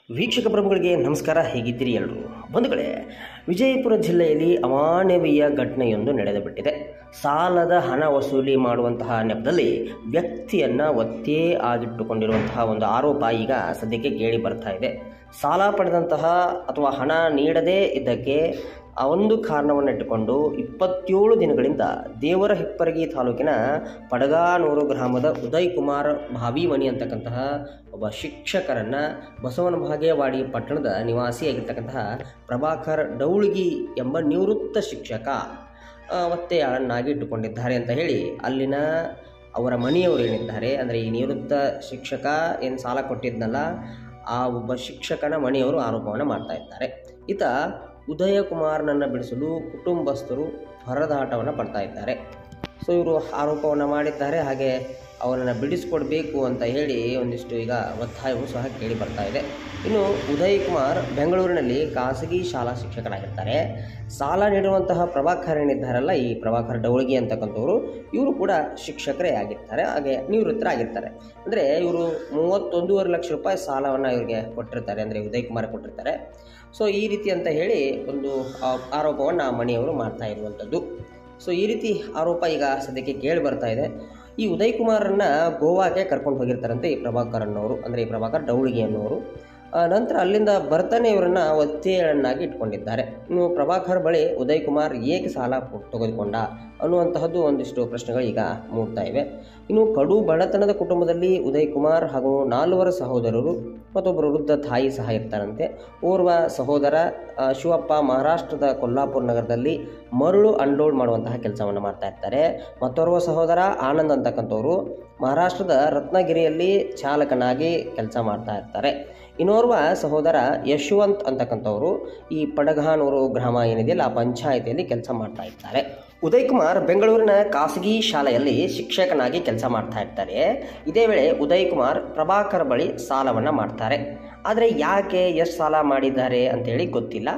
ವೀಕ್ಷಕ ಪ್ರಭುಗಳಿಗೆ ನಮಸ್ಕಾರ. ಹೇಗಿದ್ದೀರಿ ಎಲ್ಲರೂ? ಬಂಧುಗಳೇ, ವಿಜಯಪುರ ಜಿಲ್ಲೆಯಲ್ಲಿ ಅಮಾನವೀಯ ಘಟನೆಯೊಂದು ನಡೆದುಬಿಟ್ಟಿದೆ. ಸಾಲದ ಹಣ ವಸೂಲಿ ಮಾಡುವಂತಹ ನೆಪದಲ್ಲಿ ವ್ಯಕ್ತಿಯನ್ನು ಒತ್ತೇ ಆಗಿಟ್ಟುಕೊಂಡಿರುವಂತಹ ಒಂದು ಆರೋಪ ಈಗ ಸದ್ಯಕ್ಕೆ ಕೇಳಿ ಬರ್ತಾ ಇದೆ. ಸಾಲ ಪಡೆದಂತಹ ಅಥವಾ ಹಣ ನೀಡದೇ ಇದ್ದಕ್ಕೆ ಆ ಒಂದು ಕಾರಣವನ್ನು ಇಟ್ಟುಕೊಂಡು 27 ದಿನಗಳಿಂದ ದೇವರ ಹಿಪ್ಪರಗಿ ತಾಲೂಕಿನ ಪಡಗಾನೂರು ಗ್ರಾಮದ ಉದಯ್ ಕುಮಾರ್ ಭಾವಿಮನಿ ಅಂತಕ್ಕಂತಹ ಒಬ್ಬ ಶಿಕ್ಷಕರನ್ನು ಬಸವನ ಬಾಗೇವಾಡಿ ಪಟ್ಟಣದ ನಿವಾಸಿಯಾಗಿರ್ತಕ್ಕಂತಹ ಪ್ರಭಾಕರ್ ಡೌಳಗಿ ಎಂಬ ನಿವೃತ್ತ ಶಿಕ್ಷಕ ಒತ್ತೆಯಾಳನ್ನಾಗಿ ಇಟ್ಟುಕೊಂಡಿದ್ದಾರೆ ಅಂತ ಹೇಳಿ ಅಲ್ಲಿನ ಅವರ ಮನೆಯವರು ಏನಿದ್ದಾರೆ, ಅಂದರೆ ಈ ನಿವೃತ್ತ ಶಿಕ್ಷಕ ಏನು ಸಾಲ ಕೊಟ್ಟಿದ್ನಲ್ಲ ಆ ಒಬ್ಬ ಶಿಕ್ಷಕನ ಮನೆಯವರು ಆರೋಪವನ್ನು ಮಾಡ್ತಾ ಇದ್ದಾರೆ. ಈತ ಉದಯ ಕುಮಾರ್ನನ್ನು ಬಿಡಿಸಲು ಕುಟುಂಬಸ್ಥರು ಹೊರದಾಟವನ್ನು ಪಡ್ತಾ ಇದ್ದಾರೆ. ಸೊ ಇವರು ಆರೋಪವನ್ನು ಮಾಡಿದ್ದಾರೆ, ಹಾಗೆ ಅವರನ್ನು ಬಿಡಿಸ್ಕೊಡ್ಬೇಕು ಅಂತ ಹೇಳಿ ಒಂದಿಷ್ಟು ಈಗ ಒತ್ತಾಯವು ಸಹ ಕೇಳಿ ಬರ್ತಾ ಇದೆ. ಇನ್ನು ಉದಯ್ ಕುಮಾರ್ ಬೆಂಗಳೂರಿನಲ್ಲಿ ಖಾಸಗಿ ಶಾಲಾ ಶಿಕ್ಷಕರಾಗಿರ್ತಾರೆ. ಸಾಲ ನೀಡುವಂತಹ ಪ್ರಭಾಕರ್ ಏನಿದ್ದಾರಲ್ಲ, ಈ ಪ್ರಭಾಕರ್ ಡೌಳಗಿ ಅಂತಕ್ಕಂಥವ್ರು, ಇವರು ಕೂಡ ಶಿಕ್ಷಕರೇ ಆಗಿರ್ತಾರೆ, ಹಾಗೆ ನಿವೃತ್ತರಾಗಿರ್ತಾರೆ. ಅಂದರೆ ಇವರು 31.5 ಲಕ್ಷ ರೂಪಾಯಿ ಸಾಲವನ್ನು ಇವ್ರಿಗೆ ಕೊಟ್ಟಿರ್ತಾರೆ, ಅಂದರೆ ಉದಯ್ ಕುಮಾರ್ ಕೊಟ್ಟಿರ್ತಾರೆ. ಸೊ ಈ ರೀತಿ ಅಂತ ಹೇಳಿ ಒಂದು ಆರೋಪವನ್ನು ಮನೆಯವರು ಮಾಡ್ತಾ ಇರುವಂಥದ್ದು. ಸೊ ಈ ರೀತಿ ಆರೋಪ ಈಗ ಸದ್ಯಕ್ಕೆ ಕೇಳಿ ಬರ್ತಾ ಇದೆ. ಈ ಉದಯ್ ಕುಮಾರನ್ನು ಗೋವಾಗೆ ಕರ್ಕೊಂಡು ಹೋಗಿರ್ತಾರಂತೆ ಈ ಪ್ರಭಾಕರ್ ಅನ್ನೋರು, ಅಂದರೆ ಈ ಪ್ರಭಾಕರ್ ಡೌಳಗಿ ಅನ್ನೋರು. ನಂತರ ಅಲ್ಲಿಂದ ಬರ್ತಾನೆ ಇವರನ್ನು ಒತ್ತೆಯನ್ನಾಗಿ ಇಟ್ಕೊಂಡಿದ್ದಾರೆ. ಇನ್ನು ಪ್ರಭಾಕರ್ ಬಳಿ ಉದಯ್ ಕುಮಾರ್ ಏಕೆ ಸಾಲ ತೆಗೆದುಕೊಂಡ ಅನ್ನುವಂತಹದ್ದು ಒಂದಿಷ್ಟು ಪ್ರಶ್ನೆಗಳು ಈಗ ಮೂಡ್ತಾ ಇವೆ. ಇನ್ನು ಕಡು ಬಡತನದ ಕುಟುಂಬದಲ್ಲಿ ಉದಯ್ ಕುಮಾರ್ ಹಾಗೂ 4 ಸಹೋದರರು ಮತ್ತೊಬ್ಬರು ವೃದ್ಧ ತಾಯಿ ಸಹ ಇರ್ತಾರಂತೆ. ಓರ್ವ ಸಹೋದರ ಶಿವಪ್ಪ ಮಹಾರಾಷ್ಟ್ರದ ಕೊಲ್ಲಾಪುರ ನಗರದಲ್ಲಿ ಮರಳು ಅನ್ಲೋಡ್ ಮಾಡುವಂತಹ ಕೆಲಸವನ್ನು ಮಾಡ್ತಾ ಇರ್ತಾರೆ. ಮತ್ತೋರ್ವ ಸಹೋದರ ಆನಂದ್ ಅಂತಕ್ಕಂಥವ್ರು ಮಹಾರಾಷ್ಟ್ರದ ರತ್ನಗಿರಿಯಲ್ಲಿ ಚಾಲಕನಾಗಿ ಕೆಲಸ ಮಾಡ್ತಾ ಇರ್ತಾರೆ. ಇನ್ನೋರ್ವ ಸಹೋದರ ಯಶವಂತ್ ಅಂತಕ್ಕಂಥವ್ರು ಈ ಪಡಗಾನೂರು ಗ್ರಾಮ ಏನಿದೆಯಲ್ಲ ಆ ಪಂಚಾಯಿತಿಯಲ್ಲಿ ಕೆಲಸ ಮಾಡ್ತಾ ಇರ್ತಾರೆ. ಉದಯ್ ಕುಮಾರ್ ಬೆಂಗಳೂರಿನ ಖಾಸಗಿ ಶಾಲೆಯಲ್ಲಿ ಶಿಕ್ಷಕನಾಗಿ ಕೆಲಸ ಮಾಡ್ತಾ ಇರ್ತಾರೆ. ಇದೇ ವೇಳೆ ಉದಯ್ ಕುಮಾರ್ ಪ್ರಭಾಕರ್ ಬಳಿ ಸಾಲವನ್ನು ಮಾಡ್ತಾರೆ. ಆದರೆ ಯಾಕೆ ಎಷ್ಟು ಸಾಲ ಮಾಡಿದ್ದಾರೆ ಅಂತೇಳಿ ಗೊತ್ತಿಲ್ಲ.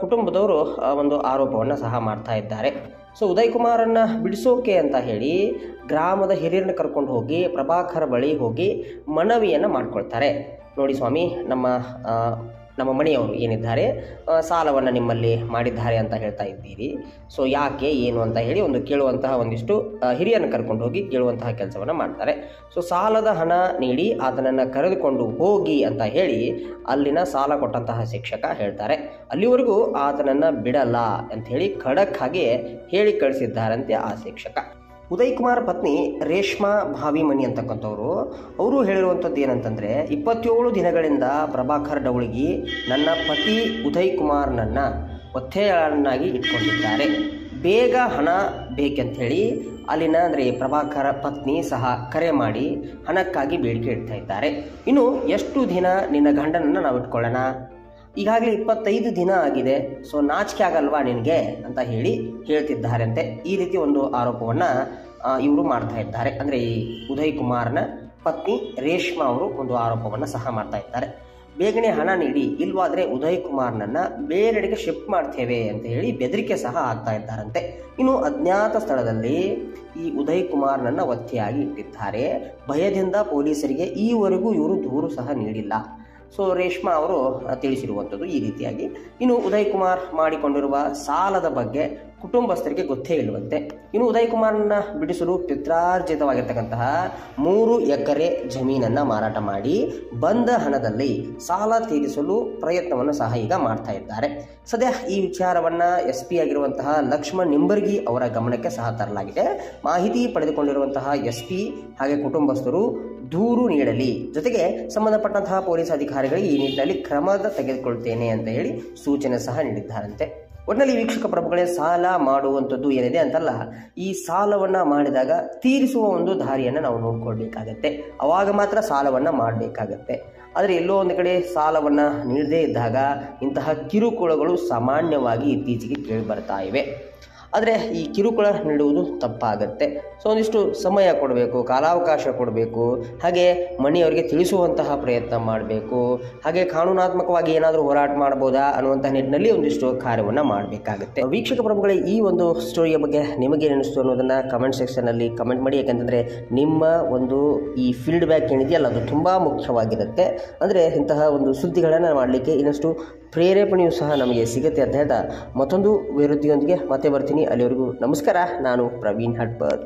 ಕುಟುಂಬದವರು ಒಂದು ಆರೋಪವನ್ನು ಸಹ ಮಾಡ್ತಾ ಇದ್ದಾರೆ. ಸೊ ಉದಯ್ ಕುಮಾರನ್ನು ಬಿಡಿಸೋಕೆ ಅಂತ ಹೇಳಿ ಗ್ರಾಮದ ಹಿರಿಯರನ್ನ ಕರ್ಕೊಂಡು ಹೋಗಿ ಪ್ರಭಾಕರ್ ಬಳಿ ಹೋಗಿ ಮನವಿಯನ್ನು ಮಾಡ್ಕೊಳ್ತಾರೆ. ನೋಡಿ ಸ್ವಾಮಿ, ನಮ್ಮ ಮನೆಯವರು ಏನಿದ್ದಾರೆ ಸಾಲವನ್ನು ನಿಮ್ಮಲ್ಲಿ ಮಾಡಿದ್ದಾರೆ ಅಂತ ಹೇಳ್ತಾ ಇದ್ದೀರಿ, ಸೊ ಯಾಕೆ ಏನು ಅಂತ ಹೇಳಿ ಕೇಳುವಂತಹ ಒಂದಿಷ್ಟು ಹಿರಿಯರನ್ನು ಕರ್ಕೊಂಡು ಹೋಗಿ ಕೇಳುವಂತಹ ಕೆಲಸವನ್ನು ಮಾಡ್ತಾರೆ. ಸೊ ಸಾಲದ ಹಣ ನೀಡಿ ಆತನನ್ನು ಕರೆದುಕೊಂಡು ಹೋಗಿ ಅಂತ ಹೇಳಿ ಅಲ್ಲಿನ ಸಾಲ ಕೊಟ್ಟಂತಹ ಶಿಕ್ಷಕ ಹೇಳ್ತಾರೆ. ಅಲ್ಲಿವರೆಗೂ ಆತನನ್ನು ಬಿಡಲ್ಲ ಅಂಥೇಳಿ ಖಡಕ್ ಆಗಿ ಹೇಳಿ ಕಳಿಸಿದ್ದಾರಂತೆ ಆ ಶಿಕ್ಷಕ. ಉದಯ್ ಕುಮಾರ್ ಪತ್ನಿ ರೇಷ್ಮಾ ಭಾವಿಮನಿ ಅಂತಕ್ಕಂಥವ್ರು ಅವರು ಹೇಳಿರುವಂಥದ್ದು ಏನಂತಂದರೆ, 27 ದಿನಗಳಿಂದ ಪ್ರಭಾಕರ್ ಡೌಳಗಿ ನನ್ನ ಪತಿ ಉದಯ್ ಕುಮಾರ್ನನ್ನು ಒತ್ತೆಯಾಳನ್ನಾಗಿ ಇಟ್ಕೊಂಡಿದ್ದಾರೆ, ಬೇಗ ಹಣ ಬೇಕಂಥೇಳಿ ಅಲ್ಲಿನ ಅಂದರೆ ಪ್ರಭಾಕರ ಪತ್ನಿ ಸಹ ಕರೆ ಮಾಡಿ ಹಣಕ್ಕಾಗಿ ಬೇಡಿಕೆ ಇಡ್ತಾ ಇದ್ದಾರೆ. ಇನ್ನು ಎಷ್ಟು ದಿನ ನಿನ್ನ ಗಂಡನನ್ನು ನಾವು ಇಟ್ಕೊಳ್ಳೋಣ? ಈಗಾಗಲೇ 25 ದಿನ ಆಗಿದೆ, ಸೊ ನಾಚಿಕೆ ಆಗಲ್ವಾ ನಿನಗೆ ಅಂತ ಹೇಳಿ ಹೇಳ್ತಿದ್ದಾರಂತೆ. ಈ ರೀತಿ ಒಂದು ಆರೋಪವನ್ನು ಇವರು ಮಾಡ್ತಾ ಇದ್ದಾರೆ. ಅಂದರೆ ಈ ಉದಯ್ ಕುಮಾರ್ನ ಪತ್ನಿ ರೇಷ್ಮಾ ಅವರು ಒಂದು ಆರೋಪವನ್ನು ಸಹ ಮಾಡ್ತಾ ಇದ್ದಾರೆ. ಬೇಗನೆ ಹಣ ನೀಡಿ, ಇಲ್ವಾದರೆ ಉದಯ್ ಕುಮಾರ್ನನ್ನು ಬೇರೆಡೆಗೆ ಶಿಫ್ಟ್ ಮಾಡ್ತೇವೆ ಅಂತ ಹೇಳಿ ಬೆದರಿಕೆ ಸಹ ಆಗ್ತಾ ಇದ್ದಾರಂತೆ. ಇನ್ನು ಅಜ್ಞಾತ ಸ್ಥಳದಲ್ಲಿ ಈ ಉದಯ್ ಕುಮಾರ್ನನ್ನು ಒತ್ತೆಯಾಗಿ ಇಟ್ಟಿದ್ದಾರೆ. ಭಯದಿಂದ ಪೊಲೀಸರಿಗೆ ಈವರೆಗೂ ಇವರು ದೂರು ಸಹ ನೀಡಿಲ್ಲ. ಸೊ ರೇಷ್ಮಾ ಅವರು ತಿಳಿಸಿರುವಂಥದ್ದು ಈ ರೀತಿಯಾಗಿ. ಇನ್ನು ಉದಯ್ ಕುಮಾರ್ ಮಾಡಿಕೊಂಡಿರುವ ಸಾಲದ ಬಗ್ಗೆ ಕುಟುಂಬಸ್ಥರಿಗೆ ಗೊತ್ತೇ ಇಲ್ಲವಂತೆ. ಇನ್ನು ಉದಯ್ ಕುಮಾರ್ನ ಬಿಡಿಸಲು ಪಿತ್ರಾರ್ಜಿತವಾಗಿರ್ತಕ್ಕಂತಹ 3 ಎಕರೆ ಜಮೀನನ್ನು ಮಾರಾಟ ಮಾಡಿ ಬಂದ ಹಣದಲ್ಲಿ ಸಾಲ ತೀರಿಸಲು ಪ್ರಯತ್ನವನ್ನು ಸಹ ಈಗ ಮಾಡ್ತಾ ಇದ್ದಾರೆ. ಸದ್ಯ ಈ ವಿಚಾರವನ್ನು SP ಆಗಿರುವಂತಹ ಲಕ್ಷ್ಮಣ್ ನಿಂಬರ್ಗಿ ಅವರ ಗಮನಕ್ಕೆ ಸಹ ತರಲಾಗಿದೆ. ಮಾಹಿತಿ ಪಡೆದುಕೊಂಡಿರುವಂತಹ SP ಹಾಗೆ ಕುಟುಂಬಸ್ಥರು ದೂರು ನೀಡಲಿ, ಜೊತೆಗೆ ಸಂಬಂಧಪಟ್ಟಂತಹ ಪೊಲೀಸ್ ಅಧಿಕಾರಿಗಳಿಗೆ ಈ ನಿಟ್ಟಿನಲ್ಲಿ ಕ್ರಮ ತೆಗೆದುಕೊಳ್ತೇನೆ ಅಂತ ಹೇಳಿ ಸೂಚನೆ ಸಹ ನೀಡಿದ್ದಾರಂತೆ. ಒಟ್ಟಿನಲ್ಲಿ ವೀಕ್ಷಕ ಪ್ರಭುಗಳೇ, ಸಾಲ ಮಾಡುವಂಥದ್ದು ಏನಿದೆ ಅಂತಲ್ಲ, ಈ ಸಾಲವನ್ನು ಮಾಡಿದಾಗ ತೀರಿಸುವ ಒಂದು ದಾರಿಯನ್ನು ನಾವು ನೋಡ್ಕೊಳ್ಬೇಕಾಗತ್ತೆ. ಅವಾಗ ಮಾತ್ರ ಸಾಲವನ್ನು ಮಾಡಬೇಕಾಗತ್ತೆ. ಆದರೆ ಎಲ್ಲೋ ಒಂದು ಕಡೆ ಸಾಲವನ್ನು ನೀಡದೇ ಇದ್ದಾಗ ಇಂತಹ ಕಿರುಕುಳಗಳು ಸಾಮಾನ್ಯವಾಗಿ ಇತ್ತೀಚೆಗೆ ಕೇಳಿ ಬರ್ತಾ ಇವೆ. ಆದರೆ ಈ ಕಿರುಕುಳ ನೀಡುವುದು ತಪ್ಪಾಗತ್ತೆ. ಸೊ ಒಂದಿಷ್ಟು ಸಮಯ ಕೊಡಬೇಕು, ಕಾಲಾವಕಾಶ ಕೊಡಬೇಕು, ಹಾಗೆ ಮನೆಯವರಿಗೆ ತಿಳಿಸುವಂತಹ ಪ್ರಯತ್ನ ಮಾಡಬೇಕು, ಹಾಗೆ ಕಾನೂನಾತ್ಮಕವಾಗಿ ಏನಾದರೂ ಹೋರಾಟ ಮಾಡ್ಬೋದಾ ಅನ್ನುವಂಥ ನಿಟ್ಟಿನಲ್ಲಿ ಒಂದಿಷ್ಟು ಕಾರ್ಯವನ್ನು ಮಾಡಬೇಕಾಗುತ್ತೆ. ವೀಕ್ಷಕ ಪ್ರಭುಗಳೇ, ಈ ಒಂದು ಸ್ಟೋರಿಯ ಬಗ್ಗೆ ನಿಮಗೆ ಏನಿಸ್ತು ಅನ್ನೋದನ್ನು ಕಮೆಂಟ್ ಸೆಕ್ಷನಲ್ಲಿ ಕಮೆಂಟ್ ಮಾಡಿ. ಯಾಕೆಂತಂದರೆ ನಿಮ್ಮ ಒಂದು ಈ ಫೀಡ್ಬ್ಯಾಕ್ ಏನಿದೆಯಲ್ಲ ಅದು ತುಂಬ ಮುಖ್ಯವಾಗಿರುತ್ತೆ. ಅಂದರೆ ಇಂತಹ ಒಂದು ಸುದ್ದಿಗಳನ್ನು ಮಾಡಲಿಕ್ಕೆ ಇನ್ನಷ್ಟು ಪ್ರೇರೇಪಣೆಯೂ ಸಹ ನಮಗೆ ಸಿಗುತ್ತೆ ಅಂತ ಹೇಳ್ತಾ ಮತ್ತೊಂದು ವಿರುದ್ಧಿಯೊಂದಿಗೆ ಮತ್ತೆ ಬರ್ತೀನಿ. ಅಲ್ಲಿವರೆಗೂ ನಮಸ್ಕಾರ. ನಾನು ಪ್ರವೀಣ್ ಹಟ್ಪರ್.